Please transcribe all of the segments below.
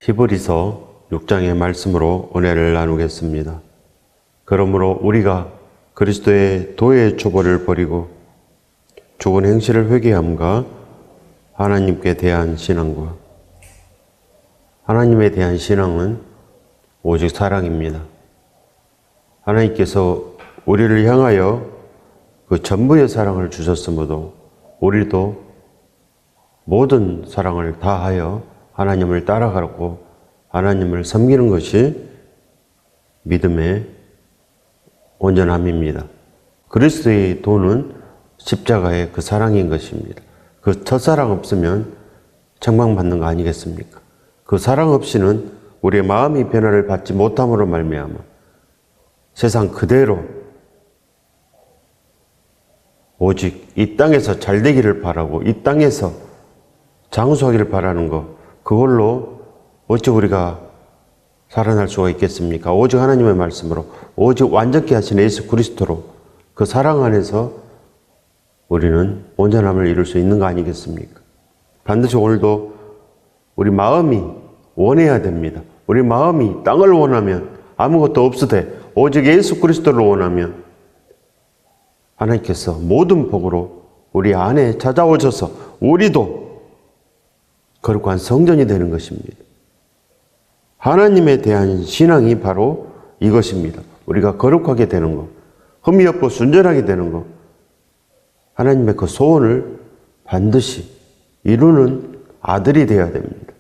히브리서 6장의 말씀으로 은혜를 나누겠습니다. 그러므로 우리가 그리스도의 도의 초보를 버리고 죽은 행실을 회개함과 하나님께 대한 신앙과 하나님에 대한 신앙은 오직 사랑입니다. 하나님께서 우리를 향하여 그 전부의 사랑을 주셨으므로 우리도 모든 사랑을 다하여 하나님을 따라가고 하나님을 섬기는 것이 믿음의 온전함입니다. 그리스도의 도는 십자가의 그 사랑인 것입니다. 그 첫사랑 없으면 책망받는 거 아니겠습니까? 그 사랑 없이는 우리의 마음이 변화를 받지 못함으로 말미암아 세상 그대로 오직 이 땅에서 잘 되기를 바라고 이 땅에서 장수하기를 바라는 것, 그걸로 어찌 우리가 살아날 수가 있겠습니까? 오직 하나님의 말씀으로, 오직 완전케 하신 예수 그리스도로 그 사랑 안에서 우리는 온전함을 이룰 수 있는 거 아니겠습니까? 반드시 오늘도 우리 마음이 원해야 됩니다. 우리 마음이 땅을 원하면 아무것도 없으되 오직 예수 그리스도를 원하면 하나님께서 모든 복으로 우리 안에 찾아오셔서 우리도 거룩한 성전이 되는 것입니다. 하나님에 대한 신앙이 바로 이것입니다. 우리가 거룩하게 되는 것, 흠이 없고 순전하게 되는 것, 하나님의 그 소원을 반드시 이루는 아들이 되어야 됩니다.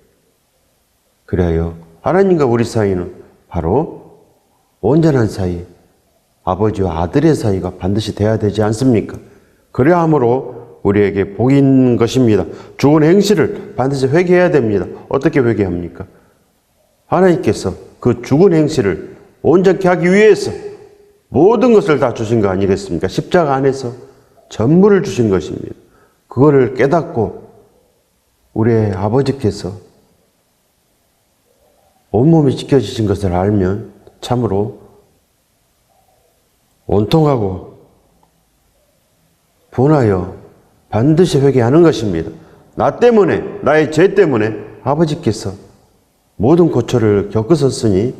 그래야 하나님과 우리 사이는 바로 온전한 사이, 아버지와 아들의 사이가 반드시 돼야 되지 않습니까? 그래야 함으로 우리에게 복이 있는 것입니다. 죽은 행실을 반드시 회개해야 됩니다. 어떻게 회개합니까? 하나님께서 그 죽은 행실을 온전케 하기 위해서 모든 것을 다 주신 거 아니겠습니까? 십자가 안에서 전부를 주신 것입니다. 그거를 깨닫고 우리의 아버지께서 온몸이 지켜지신 것을 알면 참으로 온통하고 분하여 반드시 회개하는 것입니다. 나 때문에, 나의 죄 때문에 아버지께서 모든 고초를 겪으셨으니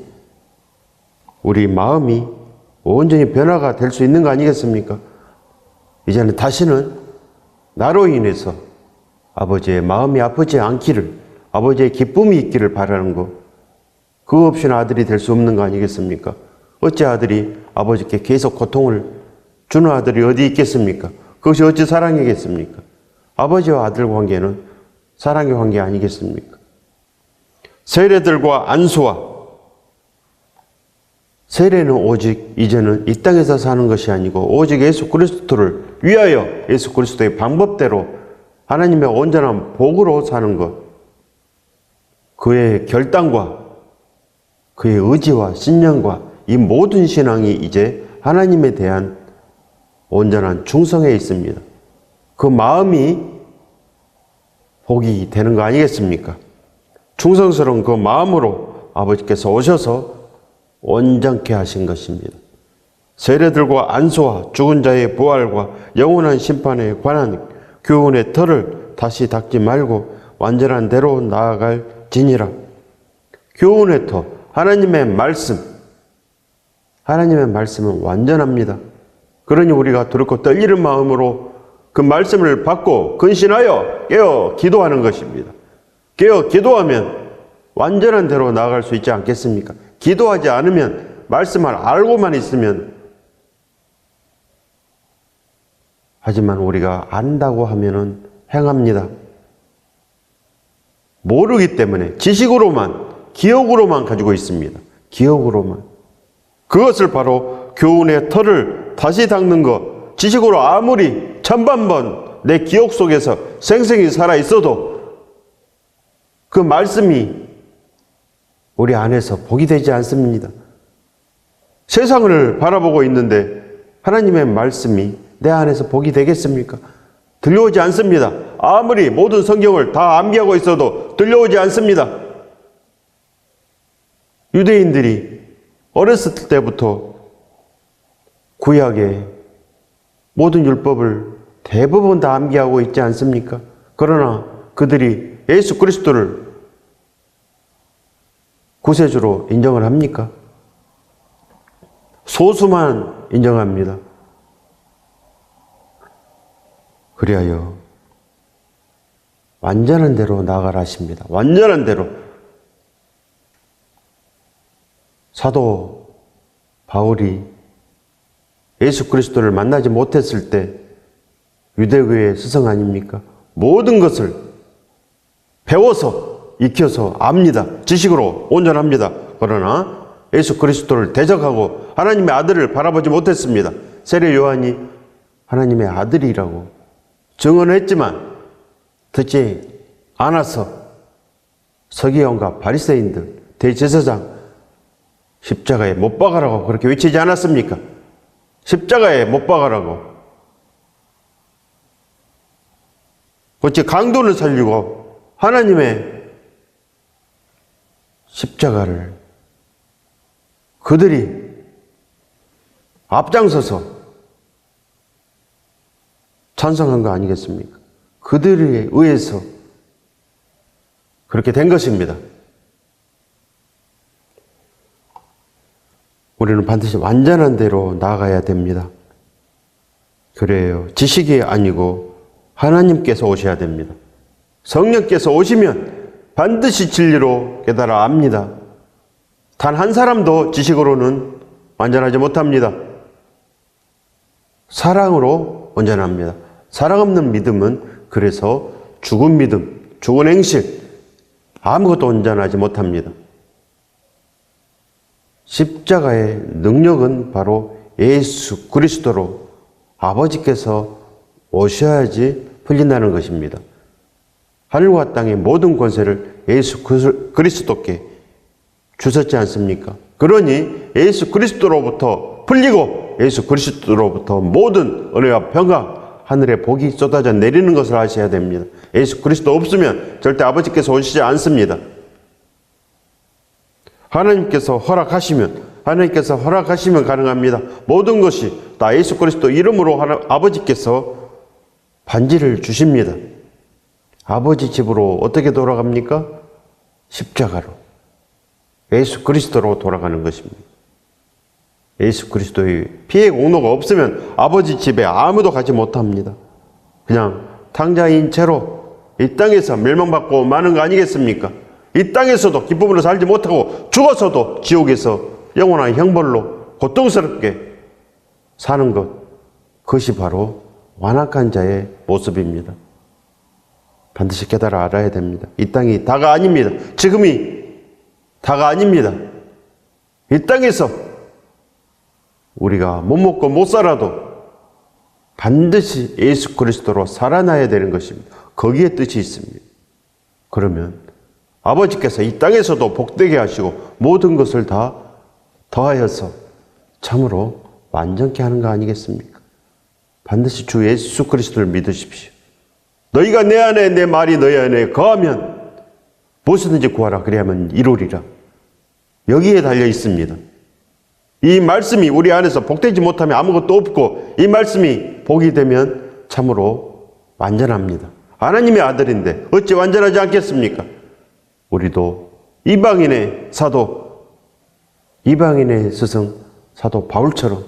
우리 마음이 온전히 변화가 될 수 있는 거 아니겠습니까? 이제는 다시는 나로 인해서 아버지의 마음이 아프지 않기를, 아버지의 기쁨이 있기를 바라는 것, 그거 없이는 아들이 될 수 없는 거 아니겠습니까? 어찌 아들이 아버지께 계속 고통을 주는 아들이 어디 있겠습니까? 그것이 어찌 사랑이겠습니까? 아버지와 아들 관계는 사랑의 관계 아니겠습니까? 세례들과 안수와 세례는 오직 이제는 이 땅에서 사는 것이 아니고 오직 예수 그리스도를 위하여 예수 그리스도의 방법대로 하나님의 온전한 복으로 사는 것, 그의 결단과 그의 의지와 신념과 이 모든 신앙이 이제 하나님에 대한 온전한 충성에 있습니다. 그 마음이 복이 되는 거 아니겠습니까? 충성스러운 그 마음으로 아버지께서 오셔서 온전케 하신 것입니다. 세례들과 안수와 죽은 자의 부활과 영원한 심판에 관한 교훈의 털을 다시 닦지 말고 완전한 대로 나아갈 지니라. 교훈의 터, 하나님의 말씀, 하나님의 말씀은 완전합니다. 그러니 우리가 두렵고 떨리는 마음으로 그 말씀을 받고 근신하여 깨어 기도하는 것입니다. 깨어 기도하면 완전한 대로 나아갈 수 있지 않겠습니까? 기도하지 않으면, 말씀을 알고만 있으면, 하지만 우리가 안다고 하면은 행합니다. 모르기 때문에 지식으로만, 기억으로만 가지고 있습니다. 기억으로만. 그것을 바로 교훈의 털을 다시 닦는 것, 지식으로 아무리 천만번 내 기억 속에서 생생히 살아 있어도 그 말씀이 우리 안에서 복이 되지 않습니다. 세상을 바라보고 있는데 하나님의 말씀이 내 안에서 복이 되겠습니까? 들려오지 않습니다. 아무리 모든 성경을 다 암기하고 있어도 들려오지 않습니다. 유대인들이 어렸을 때부터 구약의 모든 율법을 대부분 다 암기하고 있지 않습니까? 그러나 그들이 예수 그리스도를 구세주로 인정을 합니까? 소수만 인정합니다. 그리하여 완전한 대로 나아가라 하십니다. 완전한 대로. 사도 바울이 예수 그리스도를 만나지 못했을 때 유대교의 스승 아닙니까? 모든 것을 배워서 익혀서 압니다. 지식으로 온전합니다. 그러나 예수 그리스도를 대적하고 하나님의 아들을 바라보지 못했습니다. 세례 요한이 하나님의 아들이라고 증언했지만 듣지 않아서 서기관과 바리새인들, 대제사장 십자가에 못 박아라고 그렇게 외치지 않았습니까? 십자가에 못 박아라고. 어찌 강도를 살리고 하나님의 십자가를 그들이 앞장서서 찬성한 거 아니겠습니까? 그들에 의해서 그렇게 된 것입니다. 우리는 반드시 완전한 대로 나아가야 됩니다. 그래요. 지식이 아니고 하나님께서 오셔야 됩니다. 성령께서 오시면 반드시 진리로 깨달아 압니다. 단 한 사람도 지식으로는 완전하지 못합니다. 사랑으로 온전합니다. 사랑 없는 믿음은 그래서 죽은 믿음, 죽은 행실, 아무것도 온전하지 못합니다. 십자가의 능력은 바로 예수 그리스도로 아버지께서 오셔야지 풀린다는 것입니다. 하늘과 땅의 모든 권세를 예수 그리스도께 주셨지 않습니까? 그러니 예수 그리스도로부터 풀리고 예수 그리스도로부터 모든 은혜와 평강, 하늘의 복이 쏟아져 내리는 것을 아셔야 됩니다. 예수 그리스도 없으면 절대 아버지께서 오시지 않습니다. 하나님께서 허락하시면 가능합니다. 모든 것이 다 예수 그리스도 이름으로 아버지께서 반지를 주십니다. 아버지 집으로 어떻게 돌아갑니까? 십자가로. 예수 그리스도로 돌아가는 것입니다. 예수 그리스도의 피의 공로가 없으면 아버지 집에 아무도 가지 못합니다. 그냥 탕자인 채로 이 땅에서 멸망받고 마는 거 아니겠습니까? 이 땅에서도 기쁨으로 살지 못하고 죽어서도 지옥에서 영원한 형벌로 고통스럽게 사는 것, 그것이 바로 완악한 자의 모습입니다. 반드시 깨달아 알아야 됩니다. 이 땅이 다가 아닙니다. 지금이 다가 아닙니다. 이 땅에서 우리가 못 먹고 못 살아도 반드시 예수 그리스도로 살아나야 되는 것입니다. 거기에 뜻이 있습니다. 그러면 아버지께서 이 땅에서도 복되게 하시고 모든 것을 다 더하여서 참으로 완전케 하는 거 아니겠습니까? 반드시 주 예수 그리스도를 믿으십시오. 너희가 내 안에 내 말이 너희 안에 거하면 무엇이든지 구하라 그리하면 이루리라. 여기에 달려 있습니다. 이 말씀이 우리 안에서 복되지 못하면 아무것도 없고 이 말씀이 복이 되면 참으로 완전합니다. 하나님의 아들인데 어찌 완전하지 않겠습니까? 우리도 이방인의 사도, 이방인의 스승 사도 바울처럼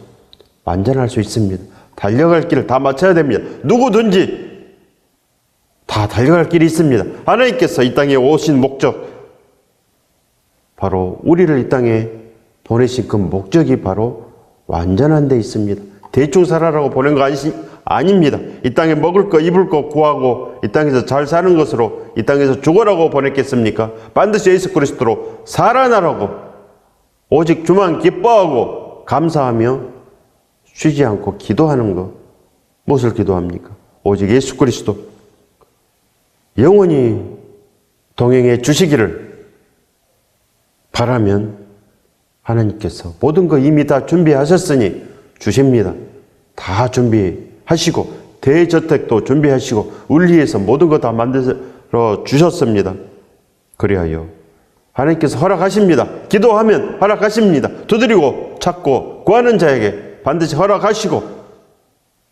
완전할 수 있습니다. 달려갈 길을 다 맞춰야 됩니다. 누구든지 다 달려갈 길이 있습니다. 하나님께서 이 땅에 오신 목적, 바로 우리를 이 땅에 보내신 그 목적이 바로 완전한 데 있습니다. 대충 살아라고 보낸 거 아닙니다. 이 땅에 먹을 거 입을 거 구하고 이 땅에서 잘 사는 것으로 이 땅에서 죽어라고 보냈겠습니까? 반드시 예수 그리스도로 살아나라고, 오직 주만 기뻐하고 감사하며 쉬지 않고 기도하는 것. 무엇을 기도합니까? 오직 예수 그리스도 영원히 동행해 주시기를 바라면 하나님께서 모든 거 이미 다 준비하셨으니 주십니다. 다 준비하시고 대저택도 준비하시고 우리 위해서 모든 것 다 만들어 주셨습니다. 그리하여 하나님께서 허락하십니다. 기도하면 허락하십니다. 두드리고 찾고 구하는 자에게 반드시 허락하시고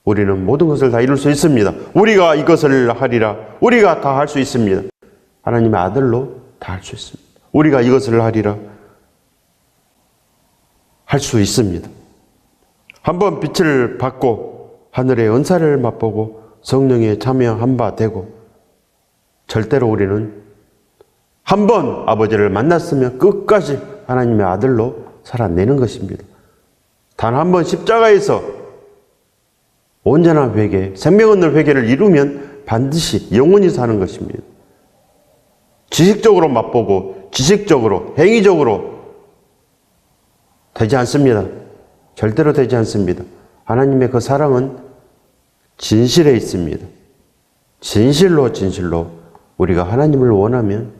우리는 모든 것을 다 이룰 수 있습니다. 우리가 이것을 하리라. 우리가 다 할 수 있습니다. 하나님의 아들로 다 할 수 있습니다. 우리가 이것을 하리라. 할 수 있습니다. 한번 빛을 받고 하늘의 은사를 맛보고 성령에 참여한 바 되고 절대로 우리는 한번 아버지를 만났으면 끝까지 하나님의 아들로 살아내는 것입니다. 단 한 번 십자가에서 온전한 회개, 생명 얻는 회개를 이루면 반드시 영원히 사는 것입니다. 지식적으로 맛보고 지식적으로 행위적으로 되지 않습니다. 절대로 되지 않습니다. 하나님의 그 사랑은 진실에 있습니다. 진실로 우리가 하나님을 원하면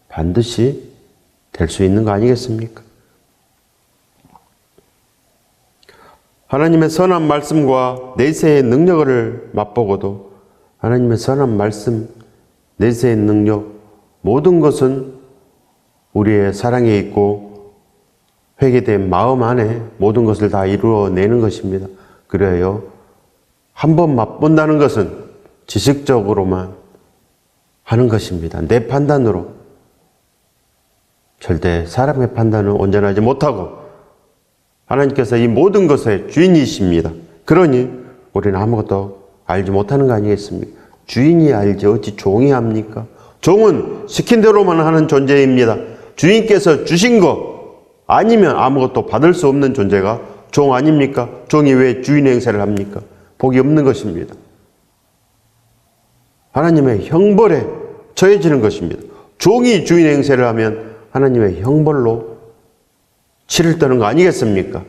반드시 될 수 있는 거 아니겠습니까? 하나님의 선한 말씀과 내세의 능력을 맛보고도 하나님의 선한 말씀, 내세의 능력, 모든 것은 우리의 사랑에 있고 회개된 마음 안에 모든 것을 다 이루어내는 것입니다. 그래요. 한 번 맛본다는 것은 지식적으로만 하는 것입니다. 내 판단으로. 절대 사람의 판단은 온전하지 못하고 하나님께서 이 모든 것의 주인이십니다. 그러니 우리는 아무것도 알지 못하는 거 아니겠습니까? 주인이 알지 어찌 종이 합니까? 종은 시킨 대로만 하는 존재입니다. 주인께서 주신 거 아니면 아무것도 받을 수 없는 존재가 종 아닙니까? 종이 왜 주인 행세를 합니까? 복이 없는 것입니다. 하나님의 형벌에 처해지는 것입니다. 종이 주인 행세를 하면 하나님의 형벌로 치를 떠는 거 아니겠습니까?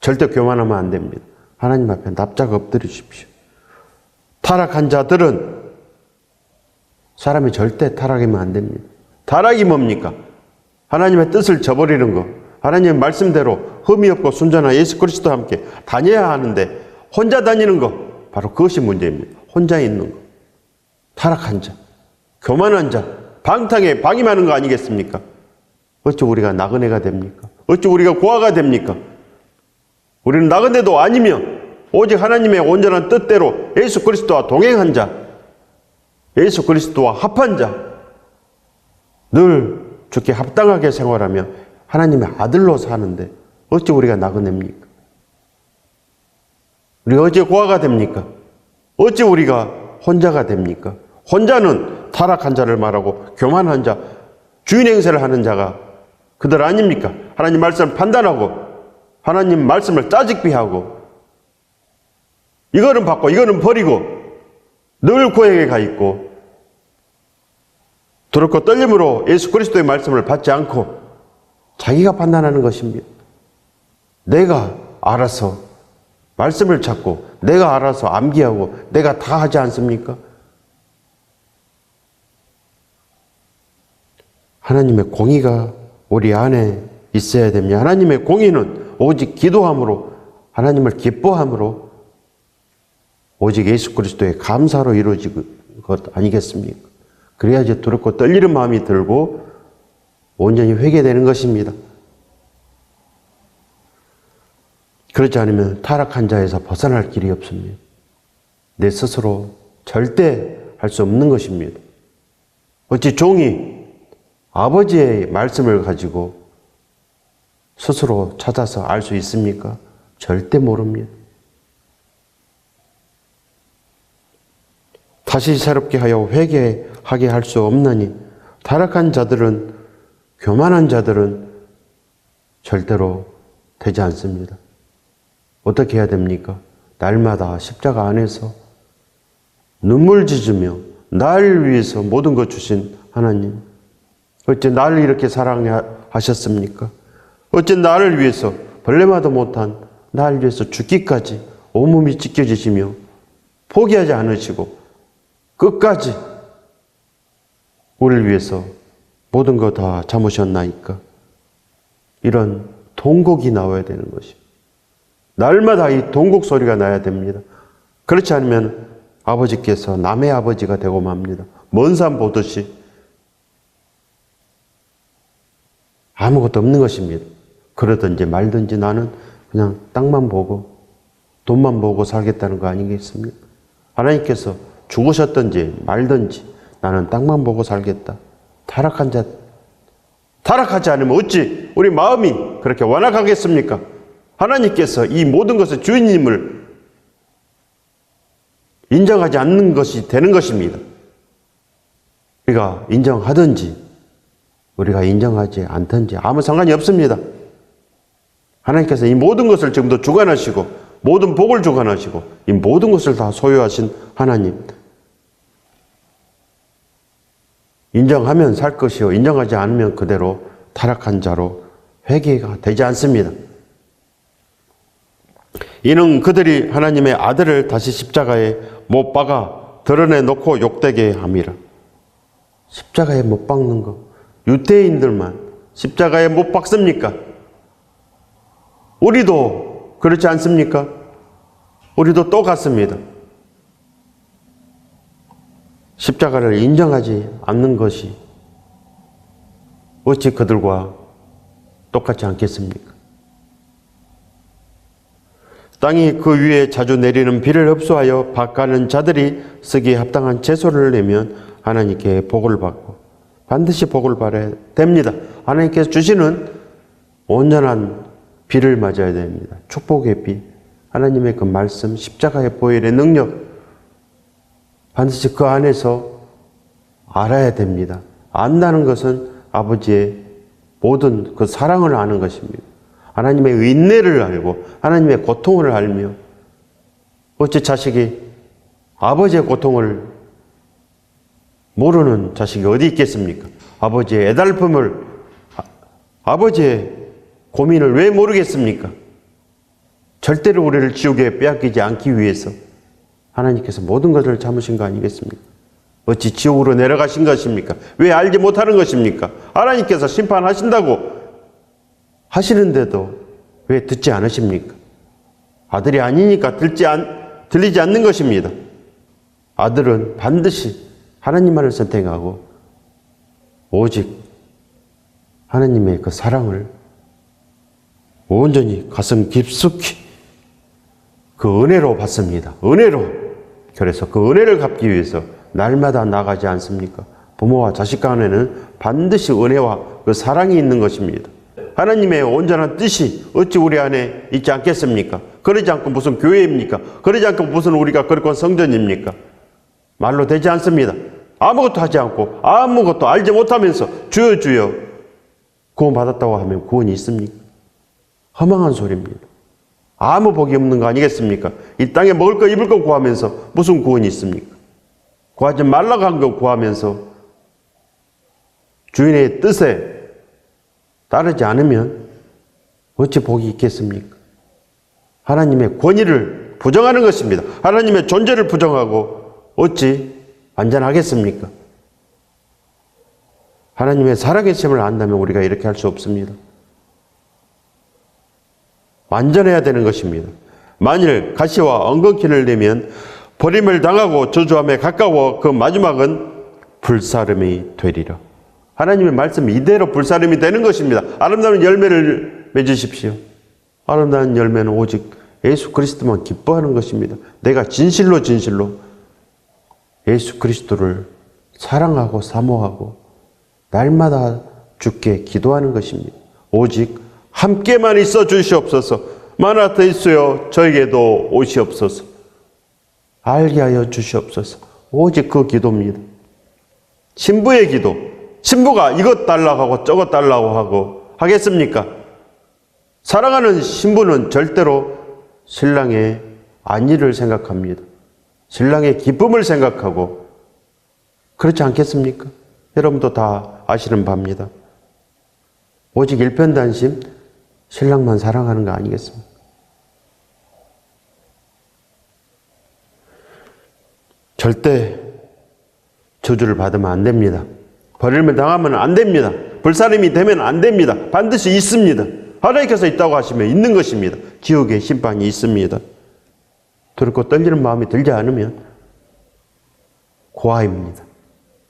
절대 교만하면 안 됩니다. 하나님 앞에 납작 엎드리십시오. 타락한 자들은 사람이 절대 타락하면 안 됩니다. 타락이 뭡니까? 하나님의 뜻을 저버리는 거. 하나님의 말씀대로 흠이 없고 순전한 예수 그리스도와 함께 다녀야 하는데 혼자 다니는 거. 바로 그것이 문제입니다. 혼자 있는 거. 타락한 자, 교만한 자, 방탕에 방임하는 거 아니겠습니까? 어찌 우리가 나그네가 됩니까? 어찌 우리가 고아가 됩니까? 우리는 나그네도 아니면 오직 하나님의 온전한 뜻대로 예수 그리스도와 동행한 자, 예수 그리스도와 합한 자, 늘 주께 합당하게 생활하며 하나님의 아들로 사는데 어찌 우리가 나그네입니까? 우리가 어찌 고아가 됩니까? 어찌 우리가 혼자가 됩니까? 혼자는 타락한 자를 말하고 교만한 자, 주인 행세를 하는 자가 그들 아닙니까? 하나님 말씀을 판단하고 하나님 말씀을 짜집기하고 이거는 받고 이거는 버리고 늘 고액에 가 있고 두렵고 떨림으로 예수 그리스도의 말씀을 받지 않고 자기가 판단하는 것입니다. 내가 알아서 말씀을 찾고 내가 알아서 암기하고 내가 다 하지 않습니까? 하나님의 공의가 우리 안에 있어야 됩니다. 하나님의 공의는 오직 기도함으로 하나님을 기뻐함으로 오직 예수 그리스도의 감사로 이루어질 것 아니겠습니까? 그래야지 두렵고 떨리는 마음이 들고 온전히 회개되는 것입니다. 그렇지 않으면 타락한 자에서 벗어날 길이 없습니다. 내 스스로 절대 할 수 없는 것입니다. 어찌 종이 아버지의 말씀을 가지고 스스로 찾아서 알 수 있습니까? 절대 모릅니다. 다시 새롭게 하여 회개하게 할 수 없나니 타락한 자들은, 교만한 자들은 절대로 되지 않습니다. 어떻게 해야 됩니까? 날마다 십자가 안에서 눈물 짖으며 날 위해서 모든 것 주신 하나님, 어째 나를 이렇게 사랑하셨습니까? 어째 나를 위해서 벌레마도 못한 나를 위해서 죽기까지 온몸이 찢겨지시며 포기하지 않으시고 끝까지 우리를 위해서 모든 거 다 참으셨나이까? 이런 통곡이 나와야 되는 것입니다. 날마다 이 통곡 소리가 나야 됩니다. 그렇지 않으면 아버지께서 남의 아버지가 되고 맙니다. 먼 산 보듯이 아무것도 없는 것입니다. 그러든지 말든지 나는 그냥 땅만 보고 돈만 보고 살겠다는 거 아니겠습니까? 하나님께서 죽으셨든지 말든지 나는 땅만 보고 살겠다. 타락하지 않으면 어찌 우리 마음이 그렇게 완악하겠습니까? 하나님께서 이 모든 것의 주인님을 인정하지 않는 것이 되는 것입니다. 우리가 인정하든지 우리가 인정하지 않든지 아무 상관이 없습니다. 하나님께서 이 모든 것을 지금도 주관하시고 모든 복을 주관하시고 이 모든 것을 다 소유하신 하나님, 인정하면 살 것이요 인정하지 않으면 그대로 타락한 자로 회개가 되지 않습니다. 이는 그들이 하나님의 아들을 다시 십자가에 못 박아 드러내놓고 욕되게 함이라. 십자가에 못 박는 거 유대인들만 십자가에 못 박습니까? 우리도 그렇지 않습니까? 우리도 똑같습니다. 십자가를 인정하지 않는 것이 어찌 그들과 똑같지 않겠습니까? 땅이 그 위에 자주 내리는 비를 흡수하여 밭가는 자들이 쓰기에 합당한 채소를 내면 하나님께 복을 받고 반드시 복을 받아야 됩니다. 하나님께서 주시는 온전한 비를 맞아야 됩니다. 축복의 비, 하나님의 그 말씀, 십자가의 보혈의 능력, 반드시 그 안에서 알아야 됩니다. 안다는 것은 아버지의 모든 그 사랑을 아는 것입니다. 하나님의 인내를 알고 하나님의 고통을 알며 어찌 자식이 아버지의 고통을 모르는 자식이 어디 있겠습니까? 아버지의 애달픔을, 아버지의 고민을 왜 모르겠습니까? 절대로 우리를 지옥에 빼앗기지 않기 위해서 하나님께서 모든 것을 참으신 거 아니겠습니까? 어찌 지옥으로 내려가신 것입니까? 왜 알지 못하는 것입니까? 하나님께서 심판하신다고 하시는데도 왜 듣지 않으십니까? 아들이 아니니까 들리지 않는 것입니다. 아들은 반드시 하나님만을 선택하고 오직 하나님의 그 사랑을 온전히 가슴 깊숙이 그 은혜로 받습니다. 은혜로. 그래서 그 은혜를 갚기 위해서 날마다 나가지 않습니까? 부모와 자식 간에는 반드시 은혜와 그 사랑이 있는 것입니다. 하나님의 온전한 뜻이 어찌 우리 안에 있지 않겠습니까? 그러지 않고 무슨 교회입니까? 그러지 않고 무슨 우리가 거룩한 성전입니까? 말로 되지 않습니다. 아무것도 하지 않고 아무것도 알지 못하면서 주여 주여 구원받았다고 하면 구원이 있습니까? 허망한 소리입니다. 아무 복이 없는 거 아니겠습니까? 이 땅에 먹을 거 입을 거 구하면서 무슨 구원이 있습니까? 구하지 말라고 한 거 구하면서 주인의 뜻에 따르지 않으면 어찌 복이 있겠습니까? 하나님의 권위를 부정하는 것입니다. 하나님의 존재를 부정하고 어찌 안전하겠습니까? 하나님의 살아계심을 안다면 우리가 이렇게 할 수 없습니다. 완전해야 되는 것입니다. 만일 가시와 엉겅퀴를 내면 버림을 당하고 저주함에 가까워 그 마지막은 불사름이 되리라. 하나님의 말씀이 이대로 불사름이 되는 것입니다. 아름다운 열매를 맺으십시오. 아름다운 열매는 오직 예수 그리스도만 기뻐하는 것입니다. 내가 진실로 예수 그리스도를 사랑하고 사모하고 날마다 주께 기도하는 것입니다. 오직 함께만 있어 주시옵소서. 마나타 있어요. 저에게도 오시옵소서. 알게 하여 주시옵소서. 오직 그 기도입니다. 신부의 기도. 신부가 이것 달라고 하고 저것 달라고 하고 하겠습니까? 사랑하는 신부는 절대로 신랑의 안위를 생각합니다. 신랑의 기쁨을 생각하고 그렇지 않겠습니까? 여러분도 다 아시는 바입니다. 오직 일편단심 신랑만 사랑하는 거 아니겠습니까? 절대 저주를 받으면 안 됩니다. 버림을 당하면 안 됩니다. 불사름이 되면 안 됩니다. 반드시 있습니다. 하나님께서 있다고 하시면 있는 것입니다. 지옥의 심판이 있습니다. 두렵고 떨리는 마음이 들지 않으면 고아입니다.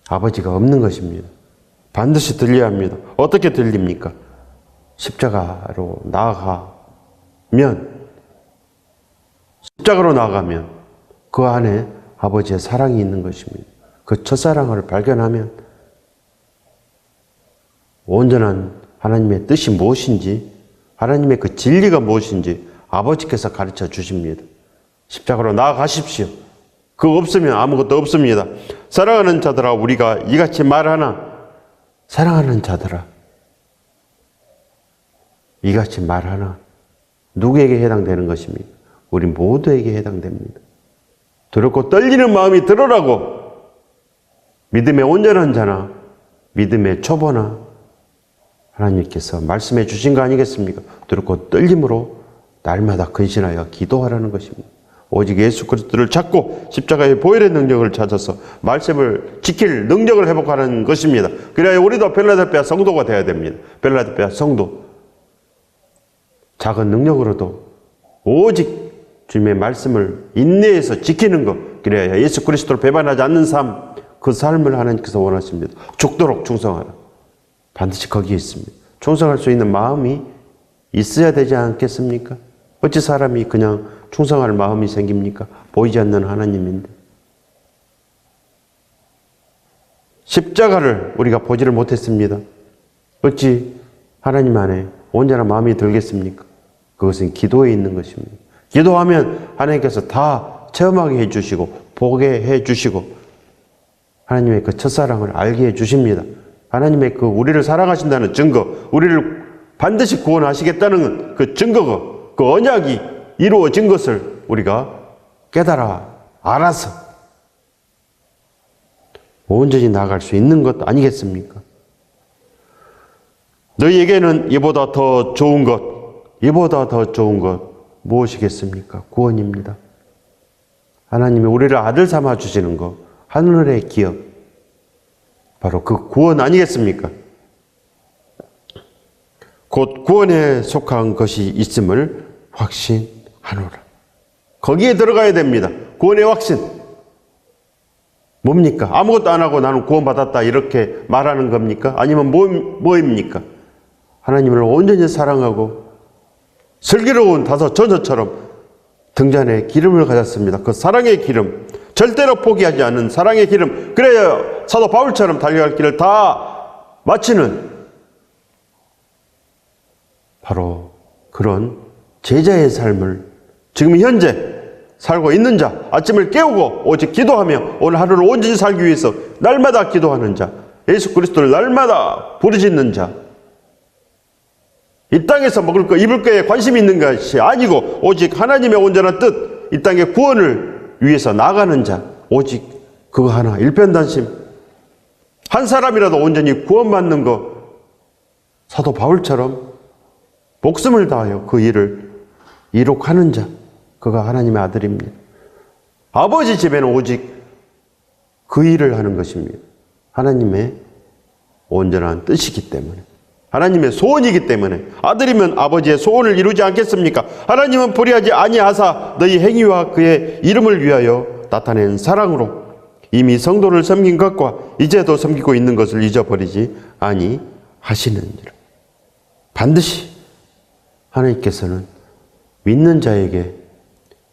아버지가 없는 것입니다. 반드시 들려야 합니다. 어떻게 들립니까? 십자가로 나아가면 그 안에 아버지의 사랑이 있는 것입니다. 그 첫사랑을 발견하면 온전한 하나님의 뜻이 무엇인지, 하나님의 그 진리가 무엇인지 아버지께서 가르쳐 주십니다. 십자가로 나아가십시오. 그거 없으면 아무것도 없습니다. 사랑하는 자들아, 우리가 이같이 말하나, 사랑하는 자들아, 이같이 말하나, 누구에게 해당되는 것입니까? 우리 모두에게 해당됩니다. 두렵고 떨리는 마음이 들으라고 믿음의 온전한 자나 믿음의 초보나 하나님께서 말씀해 주신 거 아니겠습니까? 두렵고 떨림으로 날마다 근신하여 기도하라는 것입니다. 오직 예수 그리스도를 찾고 십자가의 보혈의 능력을 찾아서 말씀을 지킬 능력을 회복하는 것입니다. 그래야 우리도 필라델피아 성도가 되어야 됩니다. 필라델피아 성도, 작은 능력으로도 오직 주님의 말씀을 인내해서 지키는 것, 그래야 예수 그리스도를 배반하지 않는 삶, 그 삶을 하나님께서 원하십니다. 죽도록 충성하라. 반드시 거기에 있습니다. 충성할 수 있는 마음이 있어야 되지 않겠습니까? 어찌 사람이 그냥 충성할 마음이 생깁니까? 보이지 않는 하나님인데. 십자가를 우리가 보지를 못했습니다. 어찌 하나님 안에 온전한 마음이 들겠습니까? 그것은 기도에 있는 것입니다. 기도하면 하나님께서 다 체험하게 해주시고 보게 해주시고 하나님의 그 첫사랑을 알게 해주십니다. 하나님의 그 우리를 사랑하신다는 증거, 우리를 반드시 구원하시겠다는 그 증거가, 그 언약이 이루어진 것을 우리가 깨달아 알아서 온전히 나아갈 수 있는 것 아니겠습니까? 너희에게는 이보다 더 좋은 것 무엇이겠습니까? 구원입니다. 하나님이 우리를 아들 삼아 주시는 것, 하늘의 기업, 바로 그 구원 아니겠습니까? 곧 구원에 속한 것이 있음을 확신하노라. 거기에 들어가야 됩니다. 구원의 확신. 뭡니까? 아무것도 안 하고 나는 구원받았다 이렇게 말하는 겁니까? 아니면 뭐입니까? 하나님을 온전히 사랑하고 슬기로운 다섯 전처럼 등잔에 기름을 가졌습니다. 그 사랑의 기름, 절대로 포기하지 않는 사랑의 기름, 그래야 사도 바울처럼 달려갈 길을 다 마치는 바로 그런 제자의 삶을 지금 현재 살고 있는 자, 아침을 깨우고 오직 기도하며 오늘 하루를 온전히 살기 위해서 날마다 기도하는 자, 예수 그리스도를 날마다 부르짖는 자, 이 땅에서 먹을 거 입을 거에 관심이 있는 것이 아니고 오직 하나님의 온전한 뜻, 이 땅의 구원을 위해서 나가는 자, 오직 그거 하나, 일편단심, 한 사람이라도 온전히 구원받는 거, 사도 바울처럼 목숨을 다하여 그 일을 이룩하는 자, 그가 하나님의 아들입니다. 아버지 집에는 오직 그 일을 하는 것입니다. 하나님의 온전한 뜻이기 때문에, 하나님의 소원이기 때문에, 아들이면 아버지의 소원을 이루지 않겠습니까? 하나님은 불의하지 아니하사 너희 행위와 그의 이름을 위하여 나타낸 사랑으로 이미 성도를 섬긴 것과 이제도 섬기고 있는 것을 잊어버리지 아니하시느니라. 반드시 하나님께서는 믿는 자에게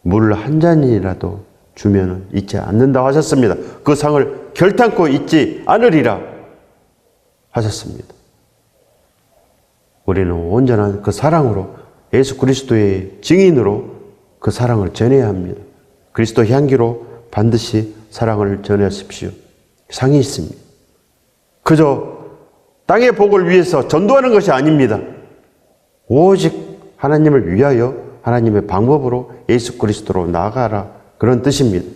물 한 잔이라도 주면 잊지 않는다고 하셨습니다. 그 상을 결탄코 잊지 않으리라 하셨습니다. 우리는 온전한 그 사랑으로 예수 그리스도의 증인으로 그 사랑을 전해야 합니다. 그리스도 향기로 반드시 사랑을 전하십시오. 상이 있습니다. 그저 땅의 복을 위해서 전도하는 것이 아닙니다. 오직 하나님을 위하여 하나님의 방법으로 예수 그리스도로 나아가라, 그런 뜻입니다.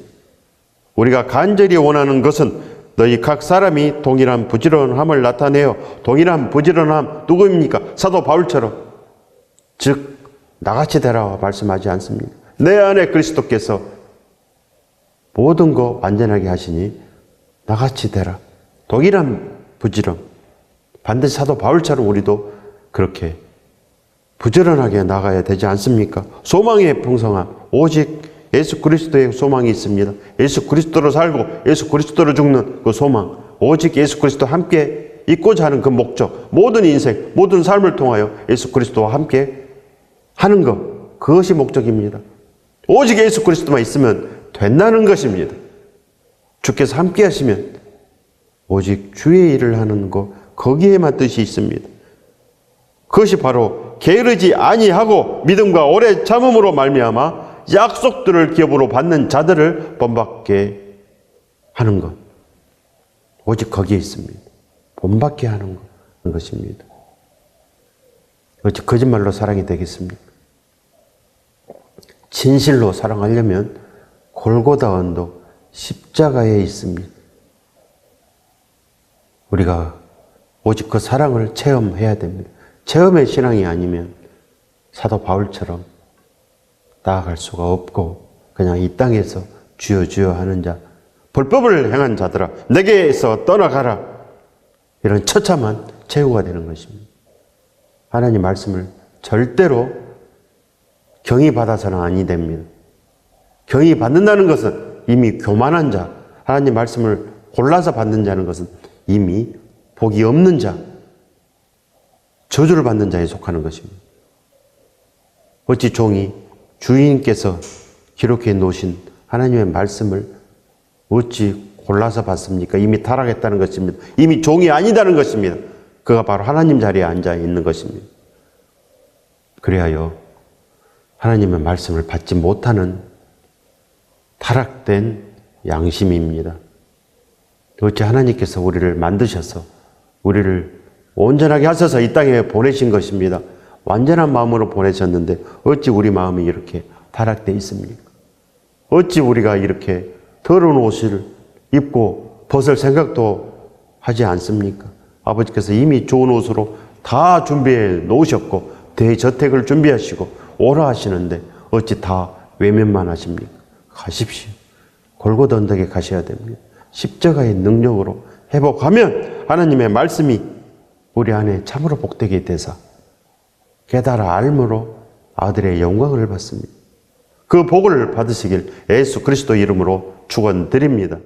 우리가 간절히 원하는 것은 너희 각 사람이 동일한 부지런함을 나타내어, 동일한 부지런함 누구입니까? 사도 바울처럼, 즉 나같이 되라 말씀하지 않습니까? 내 안에 그리스도께서 모든 거 완전하게 하시니 나같이 되라. 동일한 부지런, 반드시 사도 바울처럼 우리도 그렇게 부지런하게 나가야 되지 않습니까? 소망의 풍성함, 오직 예수 그리스도의 소망이 있습니다. 예수 그리스도로 살고 예수 그리스도로 죽는 그 소망, 오직 예수 그리스도와 함께 있고자 하는 그 목적, 모든 인생, 모든 삶을 통하여 예수 그리스도와 함께 하는 것, 그것이 목적입니다. 오직 예수 그리스도만 있으면 된다는 것입니다. 주께서 함께 하시면 오직 주의 일을 하는 것, 거기에만 뜻이 있습니다. 그것이 바로 게으르지 아니하고 믿음과 오래 참음으로 말미암아 약속들을 기업으로 받는 자들을 본받게 하는 것, 오직 거기에 있습니다. 본받게 하는 것입니다. 어찌 거짓말로 사랑이 되겠습니까? 진실로 사랑하려면 골고다 언덕 십자가에 있습니다. 우리가 오직 그 사랑을 체험해야 됩니다. 체험의 신앙이 아니면 사도 바울처럼 나아갈 수가 없고 그냥 이 땅에서 주여 주여 하는 자, 불법을 행한 자들아 내게서 떠나가라, 이런 처참한 최후가 되는 것입니다. 하나님 말씀을 절대로 경히 받아서는 아니 됩니다. 경히 받는다는 것은 이미 교만한 자, 하나님 말씀을 골라서 받는 자는 것은 이미 복이 없는 자, 저주를 받는 자에 속하는 것입니다. 어찌 종이 주인께서 기록해 놓으신 하나님의 말씀을 어찌 골라서 받습니까? 이미 타락했다는 것입니다. 이미 종이 아니다는 것입니다. 그가 바로 하나님 자리에 앉아 있는 것입니다. 그리하여 하나님의 말씀을 받지 못하는 타락된 양심입니다. 어찌 하나님께서 우리를 만드셔서 우리를 온전하게 하셔서 이 땅에 보내신 것입니다. 완전한 마음으로 보내셨는데 어찌 우리 마음이 이렇게 타락되어 있습니까? 어찌 우리가 이렇게 더러운 옷을 입고 벗을 생각도 하지 않습니까? 아버지께서 이미 좋은 옷으로 다 준비해 놓으셨고 대저택을 준비하시고 오라 하시는데 어찌 다 외면만 하십니까? 가십시오. 골고다 언덕에 가셔야 됩니다. 십자가의 능력으로 회복하면 하나님의 말씀이 우리 안에 참으로 복되게 되사 깨달아 알므로 아들의 영광을 받습니다. 그 복을 받으시길 예수 그리스도 이름으로 축원드립니다.